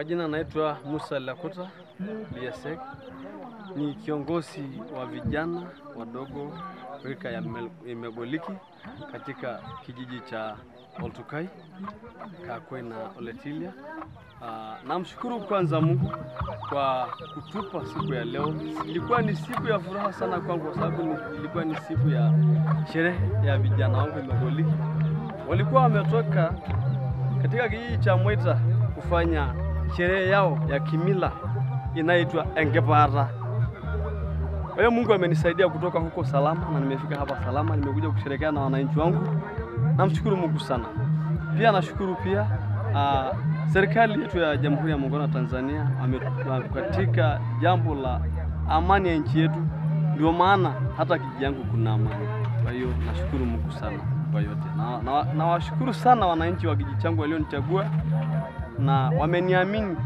majina naitwa Musa Lakuta Liasek, ni kiongozi wa vijana wadogo rika ya Megoliki katika kijiji cha Oltukai, Kakwe na Oletilia. Namshukuru kwanza Mungu kwa kutupa siku ya leo. Ilikuwa ni siku ya furaha sana kwangu kwa sababu ilikuwa ni siku ya sherehe ya vijana wangu Megoliki. Walikuwa wametoka katika kijiji cha Mwita kufanya sherehe yao ya kimila inaitwa Engepara. Kwa hiyo Mungu amenisaidia kutoka huko salama na nimefika hapa salama, nimekuja kusherehekea na wananchi wangu. Namshukuru Mungu sana. Pia nashukuru pia serikali yetu ya Jamhuri ya Muungano wa Tanzania katika jambo la amani ya nchi yetu, ndio maana hata kijiji yangu kuna amani. Kwa hiyo nashukuru Mungu sana kwa yote. Na washukuru sana wananchi wa kijiji changu walionichagua na wameniamini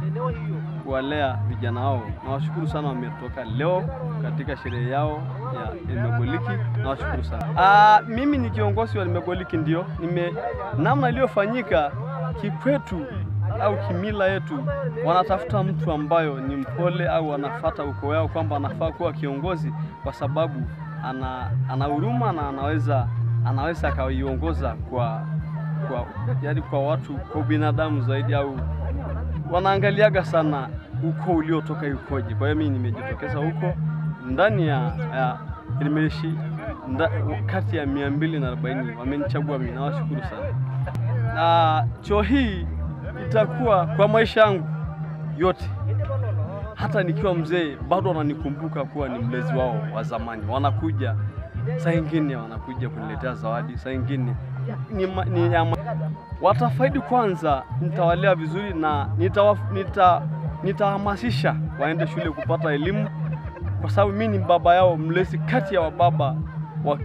kuwalea vijana wao. Nawashukuru sana, wametoka leo katika sherehe yao ya Megoliki. Nawashukuru sana. Mimi ni kiongozi wa Megoliki, ndio namna iliyofanyika kikwetu au kimila yetu, wanatafuta mtu ambayo ni mpole au wanafuata ukoo yao kwamba anafaa kuwa kiongozi kwa sababu ana huruma na anaweza akaiongoza kwa watu, kwa binadamu zaidi, au wanaangaliaga sana ukoo uliotoka yukoje. Kwa hiyo mimi nimejitokeza huko ndani ya nimeishi kati ya 240 wamenichagua mimi. Nawashukuru sana. Choo hii itakuwa kwa maisha yangu yote, hata nikiwa mzee bado wananikumbuka kuwa ni mlezi wao wa zamani. Wanakuja saa nyingine, wanakuja kuniletea zawadi, saa nyingine watafaidi. Kwanza nitawalea vizuri na nitahamasisha waende shule kupata elimu, kwa sababu mimi ni baba yao, mlezi kati ya wababa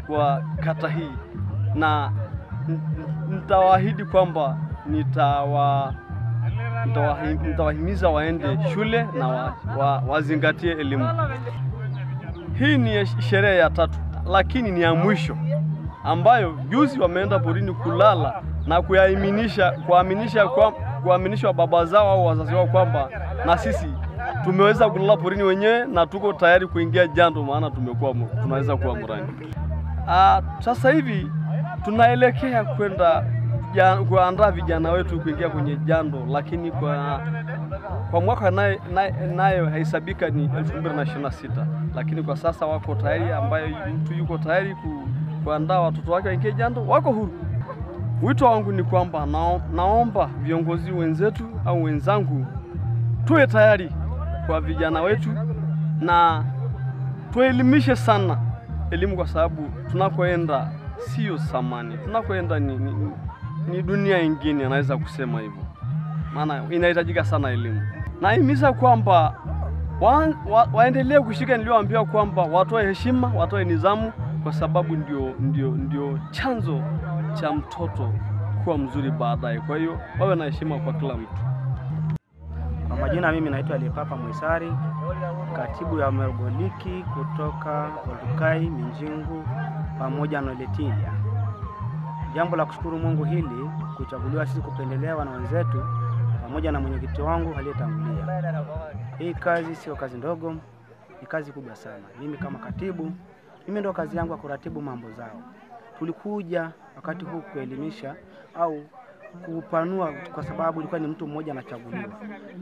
wa kata hii, na nitawaahidi kwamba nitawahimiza waende shule na wazingatie elimu. Hii ni sherehe ya 3, lakini ni ya mwisho ambayo juzi wameenda porini kulala na kuaminisha baba zao au wazazi wao kwamba na sisi tumeweza kulala porini wenyewe na tuko tayari kuingia jando, maana tunaweza kuwa murani. Sasa hivi tunaelekea kwenda kuandaa vijana wetu kuingia kwenye jando, lakini kwa mwaka nayo haisabika ni 2026, lakini kwa sasa wako tayari, ambaye mtu yuko tayari kuandaa watoto wake waingie jando, wako huru. Wito wangu ni kwamba naomba viongozi wenzetu au wenzangu tuwe tayari kwa vijana wetu na tuelimishe sana elimu, kwa sababu tunakoenda sio samani, tunakoenda ni dunia nyingine, anaweza kusema hivyo, maana inahitajika sana elimu. Nahimiza kwamba waendelee kushika nilioambiwa kwamba watoe heshima, watoe nidhamu, kwa sababu ndio chanzo cha mtoto kuwa mzuri baadaye. Kwa hiyo wawe na heshima kwa kila mtu. Kwa majina, mimi naitwa Lipapa Mwisari, katibu ya Megoliki kutoka Oltukai, Minjingu pamoja na Oletilia. Jambo la kushukuru Mungu hili kuchaguliwa sisi kupendelewa na wenzetu pamoja na mwenyekiti wangu aliyetangulia. Hii kazi sio kazi ndogo, ni kazi kubwa sana. Mimi kama katibu, mimi ndio kazi yangu ya kuratibu mambo zao. Tulikuja wakati huu kuelimisha au kupanua, kwa sababu ilikuwa ni mtu mmoja anachaguliwa.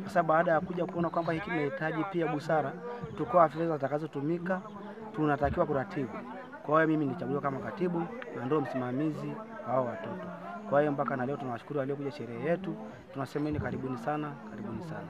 Sasa baada ya kuja kuona kwamba hiki kinahitaji pia busara, tukao fedha zitakazotumika, tunatakiwa kuratibu. Kwa hiyo mimi nilichaguliwa kama katibu na ndio msimamizi wa watoto. Kwa hiyo mpaka na leo tunawashukuru waliokuja sherehe yetu. Tunasema ni karibuni sana, karibuni sana.